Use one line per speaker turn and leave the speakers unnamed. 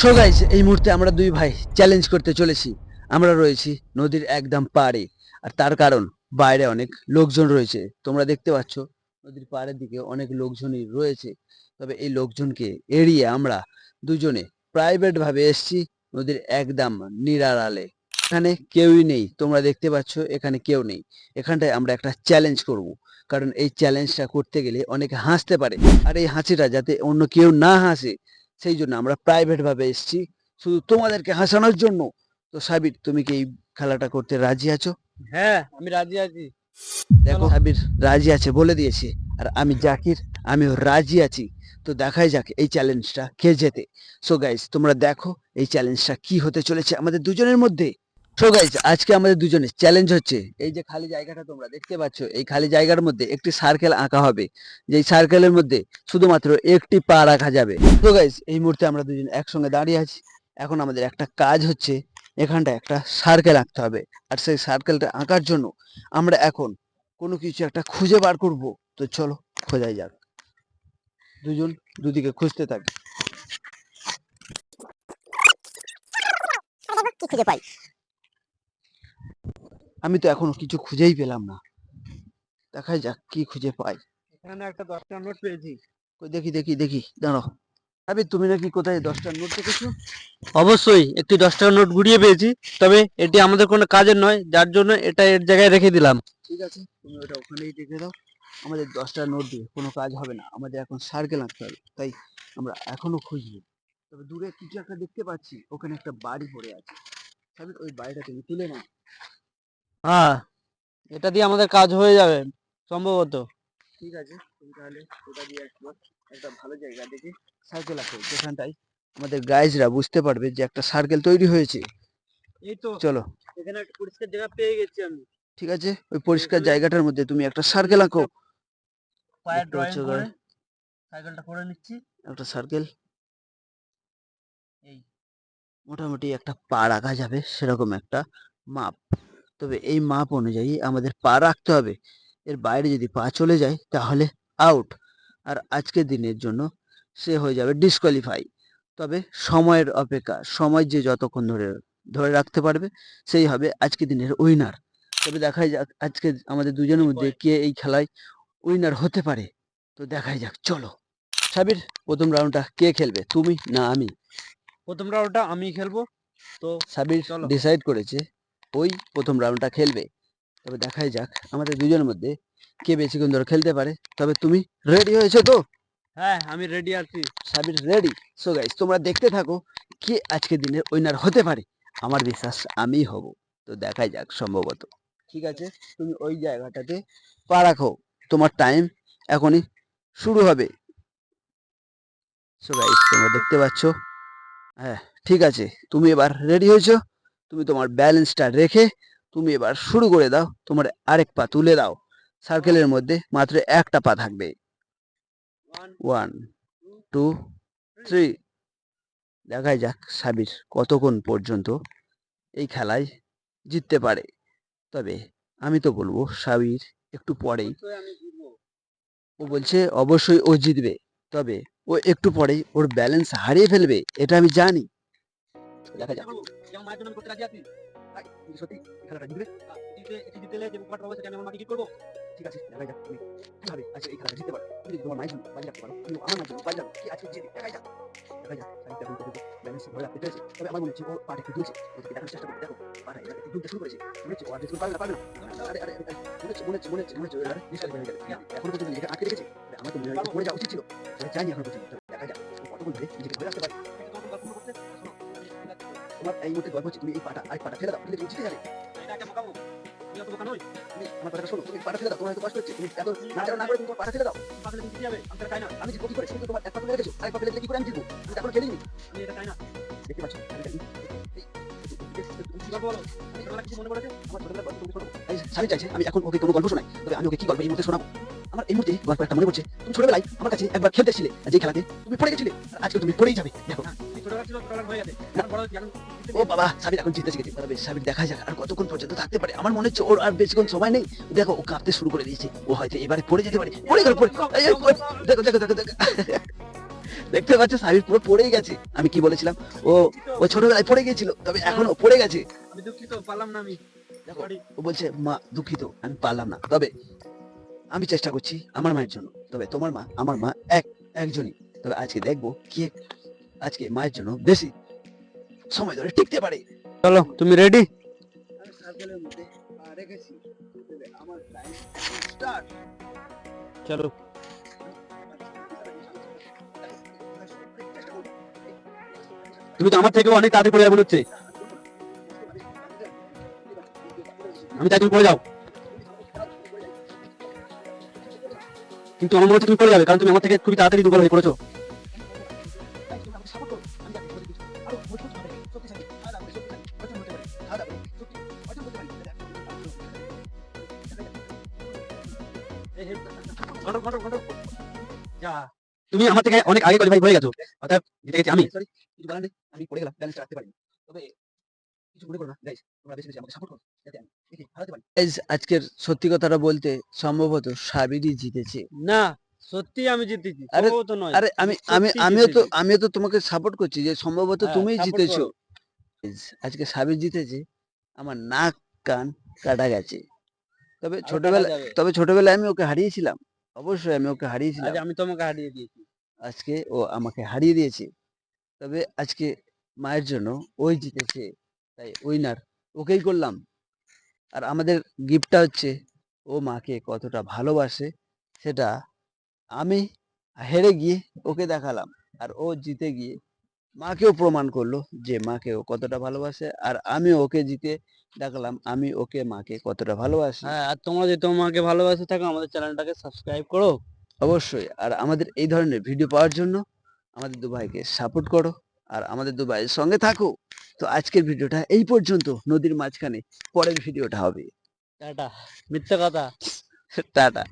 So guys, এই মুহূর্তে আমরা দুই ভাই চ্যালেঞ্জ করতে চলেছি। আমরা রয়েছি নদীর একদম পাড়ে, আর তার কারণ বাইরে অনেক লোকজন রয়েছে। তোমরা দেখতে পাচ্ছ নদীর পাড়ের দিকে অনেক লোকজনই রয়েছে। তবে এই লোকজনকে এড়িয়ে আমরা দুজনে প্রাইভেট ভাবে এসেছি নদীর একদম নিরাড়ালে। এখানে কেউই নেই, তোমরা দেখতে পাচ্ছ এখানে কেউ নেই। এখানটায় আমরা একটা চ্যালেঞ্জ করব, কারণ এই চ্যালেঞ্জটা করতে গেলে অনেকে হাসতে পারে, আর এই হাসিটা যাতে অন্য কেউ না হাসে সেই জন্য আমরা প্রাইভেট ভাবে এসেছি, শুধু তোমাদেরকে হাসানোর জন্য। তো সাবির, তুমি কি এই খেলাটা করতে রাজি আছো?
হ্যাঁ, আমি রাজি আছি।
দেখো, সাবির রাজি আছে বলে দিয়েছে, আর আমি জাকির, আমিও রাজি আছি। তো দেখাই যাক এই চ্যালেঞ্জটা কে জেতে। সো গাইজ, তোমরা দেখো এই চ্যালেঞ্জটা কি হতে চলেছে আমাদের দুজনের মধ্যে। সো গাইজ, আজকে আমাদের দুজনের চ্যালেঞ্জ হচ্ছে, এই যে খালি জায়গাটা তোমরা দেখতে পাচ্ছ, এই খালি জায়গার মধ্যে একটি সার্কেল আঁকা হবে, যেই সার্কেলের মধ্যে শুধুমাত্র একটি পা রাখা যাবে। সো গাইজ, এই মুহূর্তে আমরা দুজন একসঙ্গে দাঁড়িয়ে আছি। এখন আমাদের একটা কাজ হচ্ছে, এখানটা একটা সার্কেল আঁকতে হবে। আর সেই সার্কেলটা আঁকার জন্য আমরা এখন কোনো কিছু একটা খুঁজে বার করব। তো চলো খোঁজাই যাক। দুজন দুদিকে খুঁজতে থাকি।
কি খুঁজে পাই?
আমি তো এখনো কিছু খুঁজেই পেলাম না। দেখাই যাক কি খুঁজে পাই।
এখানে একটা 10 টাকার নোট পেয়েছি।
কই দেখি দেখি দেখি, দাঁড়াও। আবে, তুমি নাকি কোথায় 10টার নোট দেখেছো?
অবশ্যই একটি 10 টাকার নোট গুড়িয়ে পেয়েছি, তবে এটি আমাদের কোনো কাজের নয়, যার জন্য এটা এর জায়গায় রেখে দিলাম।
ঠিক আছে, তুমি ওটা ওখানেই রেখে দাও। আমাদের 10টার নোট দিয়ে কোনো কাজ হবে না, আমাদের এখন সার্কেল আঁকতে হবে। তাই আমরা এখনো খুঁজবো। তবে দূরে কিছু একটা দেখতে পাচ্ছি, ওখানে একটা বাড়ি পড়ে আছে। সাবির, ওই বাড়িটা তুমি তুলে নাও।
হ্যাঁ, এটা দিয়ে আমাদের কাজ হয়ে যাবে সম্ভবত।
ঠিক আছে, তুমি তাহলে ওটা দিয়ে একবার একটা ভালো জায়গা দেখে সার্কেল আঁকো, যেখানটায় আমাদের গাইজরা বুঝতে পারবে যে একটা সার্কেল তৈরি হয়েছে।
এই তো,
চলো।
এখানে একটা পরিষ্কার জায়গা পেয়ে গেছি আমি।
ঠিক আছে, ওই পরিষ্কার জায়গাটার মধ্যে তুমি একটা সার্কেল আঁকো।
পায়ের
দেখতে
ড্রয়িং
পাচ্ছ
করে সাইকেলটা করে নিচ্ছি।
একটা সার্কেল,
এই
মোটামুটি একটা পা রাখা যাবে সেরকম একটা মাপ। তবে এই মাপ অনুযায়ী আমাদের পা রাখতে হবে। এর বাইরে যদি পা চলে যায় তাহলে আউট, আর আজকের দিনের জন্য সে হয়ে যাবে ডিসকোয়ালিফাই। তবে সময়ের অপেক্ষা, সময় যে যতক্ষণ ধরে ধরে রাখতে পারবে সেই হবে আজকের দিনের উইনার। তবে দেখাই যাক আজকে আমাদের দুজনের মধ্যে কে এই খেলায় উইনার হতে পারে। তো দেখাই যাক, চলো। সাবির, প্রথম রাউন্ডটা কে খেলবে, তুমি না আমি?
প্রথম রাউন্ডটা আমি খেলবো। তো
সাবির
চলো।
ডিসাইড করেছে ওই প্রথম রাউন্ডটা খেলবে। তবে দেখাই যাক আমাদের দুজনের মধ্যে কে বেশিক্ষণ ধরে খেলতে পারে। তবে তুমি রেডি হয়েছো তো?
হ্যাঁ, আমি রেডি আছি।
সাবির রেডি। সো গাইস, তোমরা দেখতে থাকো কে আজকের দিনের উইনার হতে পারে। আমার বিশ্বাস আমিই হব। তো দেখাই যাক, সম্ভবত। ঠিক আছে, তুমি ওই জায়গাটাতে পা রাখো, তোমার টাইম এখনই শুরু হবে। সো গাইস, তোমরা দেখতে পাচ্ছ। হ্যাঁ, ঠিক আছে, তুমি এবার রেডি হয়েছো। তুমি তোমার ব্যালেন্সটা রেখে তুমি এবার শুরু করে দাও। তোমার আরেক পা তুলে দাও। সার্কেলের মধ্যে মাত্র একটা পা থাকবে। 1, 2, 3। দেখাই যাক সাবির কতক্ষণ পর্যন্ত এই খেলায় জিততে পারে। তবে আমি তো বলবো সাবির একটু পরেই, ও বলছে অবশ্যই ও জিতবে। তবে ও একটু পরেই ওর ব্যালেন্স হারিয়ে ফেলবে, এটা আমি জানি। দেখা যাক। ভাই, তুমি সত্যি খেলাটা জিতবে? ঠিক আছে, দেখা যাক তুমি কিভাবে আজকে এই খেলাটা জিততে পারো। তুমি যদি তোমার মায়ের জন্য বাজি রাখতে পারো, তুমি আমার মায়ের জন্য বাজি রাখো, কি আজকে জিতবে। দেখা যাক, দেখা যাক। সাবির এখন পর্যন্ত ব্যালেন্স ধরে রাখতে পেরেছে। তবে আমার মনে হচ্ছে ও পাটা একটু দুলছে। ওদেরকে দেখানোর চেষ্টা করতে, দেখো পাটা এবার একটু দুলতে শুরু করেছে। মনে হচ্ছে ও আর বেশি পারবে না, পারবে না। আরে আরে আরে, মনে হচ্ছে ও এবার নিষ্কাশন হয়ে গেছে। এখনো পর্যন্ত নিজেকে আটকে রেখেছে। তবে আমার তো মনে হয় একটু পড়ে যাওয়া উচিত ছিল। তবে জানি এখনো পর্যন্ত। তবে দেখা যাক ও কতক্ষণ ধরে নিজেকে ধরে রাখতে পারে। তোমার এই মুহূর্তে গল্প হচ্ছে, তুমি এই পাটা আরেক পাটা ফেলে দাও, তুমি জিতে যাবে। তুমি আমার কথাটা শোনো, তুমি পাটা ফেলে দাও, তোমার হয়তো কষ্ট হচ্ছে, তুমি এত নাড়াচাড়া না করে তুমি তোমার পাটা ফেলে দাও। আমি জিতবো কি করে? তুমি তোমার এক পা তুলে রেখেছো, আরেক পা ফেলে দিলে কি করে আমি জিতবো? আমি তো এখনো ফেলিনি। দেখতে পাচ্ছ আমি এটা আমার ছোটবেলার গল্প তুমি শোনো। স্বামী চাইছে আমি এখন ওকে কোনো গল্প শোনাই, তবে আমি ওকে কি গল্প এই মুহূর্তে শোনাবো? আমার এই মুহূর্তে গল্প একটা মনে পড়ছে। তুমি ছোটবেলায় আমার কাছে একবার খেলতে এসেছিলে, যে খেলাতে তুমি পড়ে গেছিলে, আর আজকে তুমি পড়েই যাবে। দেখো, ও বাবা, সাবির এখন জিতে শিখেছে। তবে সাবির দেখা যাক আর কতক্ষণ পর্যন্ত থাকতে পারে। আমার মনে হচ্ছে ওর আর বেশিক্ষণ সময় নেই। দেখো, ও কাঁপতে শুরু করে দিয়েছে। ও হয়তো এবারে পড়ে যেতে পারে। পড়ে গেল, পড়ে। দেখো দেখো দেখো দেখো। দেখতে পাচ্ছ সাবির পুরো পড়েই গেছে। আমি কি বলেছিলাম, ও ও ছোটবেলায় পড়ে গেছিল, তবে এখনো পড়ে গেছে।
আমি দুঃখিত, পারলাম না আমি।
দেখো, ও বলছে মা দুঃখিত, আমি পারলাম না, তবে আমি চেষ্টা করছি আমার মায়ের জন্য। তবে তোমার মা আমার মা একজনই। তবে আজকে দেখবো কে আজকে মায়ের জন্য বেশি সময় ধরে টিকতে পারে।
চলো, তুমি রেডি?
আমি সার্কেলের মধ্যে পা রেখেছি। তবে আমার টাইম স্টার্ট।
চলো। তুমি তো আমার থেকেও অনেক তাড়াতাড়ি পড়ে যাবে মনে হচ্ছে। আমি চাই তুমি পড়ে যাও, কিন্তু আমার মনে হচ্ছে তুমি পড়ে যাবে, কারণ তুমি আমার থেকে খুবই তাড়াতাড়ি দুর্বল হয়ে পড়েছো। তুমি আমার থেকে অনেক আগে কোয়ালিফাই হয়ে গেছো, অর্থাৎ জিতে গেছি আমি।
সরি, কিছু বলার নেই, আমি পড়ে গেলাম, ব্যালেন্সটা রাখতে পারিনি। তবে কিছু মনে করো না গাইস, তোমরা বেশি বেশি আমাকে সাপোর্ট করো যাতে আমি দেখি হারাতে পারি। গাইস, আজকের সত্যি কথাটা বলতে সম্ভবত সাবিরই জিতেছে।
না, সত্যি আমি জিতেছি,
আরে
সম্ভবত নয়।
আরে আমি আমি
সত্যি
আমিও তো তোমাকে সাপোর্ট করছি যে সম্ভবত
হ্যাঁ,
তুমিই
support
জিতেছো।
করো।
Guys, আজকে সাবির জিতেছে, আমার নাক কান কাটা গেছে। তবে
আরো কাটা
ছোটবেলায়
যাবে।
তবে ছোটবেলায় আমি ওকে হারিয়েছিলাম। অবশ্যই আমি ওকে
আজ
হারিয়েছিলাম।
আমি তোমাকে হারিয়ে দিয়েছি।
আজকে ও আমাকে হারিয়ে দিয়েছে। তবে আজকে মায়ের জন্য ওই জিতেছে, তাই উইনার ওকেই করলাম। আর আমাদের গিফটটা হচ্ছে, ও মাকে কতটা ভালোবাসে সেটা আমি হেরে গিয়ে ওকে দেখালাম, আর ও জিতে গিয়ে মাকেও প্রমাণ করলো যে মাকে ও কতটা ভালোবাসে, আর আমি ওকে জিতে দেখালাম আমি ওকে মাকে কতটা ভালোবাসি।
হ্যাঁ, আর তোমরা যদি তোমাকে ভালোবাসে থাকো, আমাদের চ্যানেলটাকে সাবস্ক্রাইব করো।
অবশ্যই, আর আমাদের এই ধরনের ভিডিও পাওয়ার জন্য আমাদের দুভাইকে সাপোর্ট করো, আর আমাদের দুভাইয়ের সঙ্গে থাকো। তো আজকের ভিডিওটা এই পর্যন্ত, নদীর মাঝখানে পরের ভিডিওটা হবে।
টাটা। মিথ্যে কথা।
টাটা।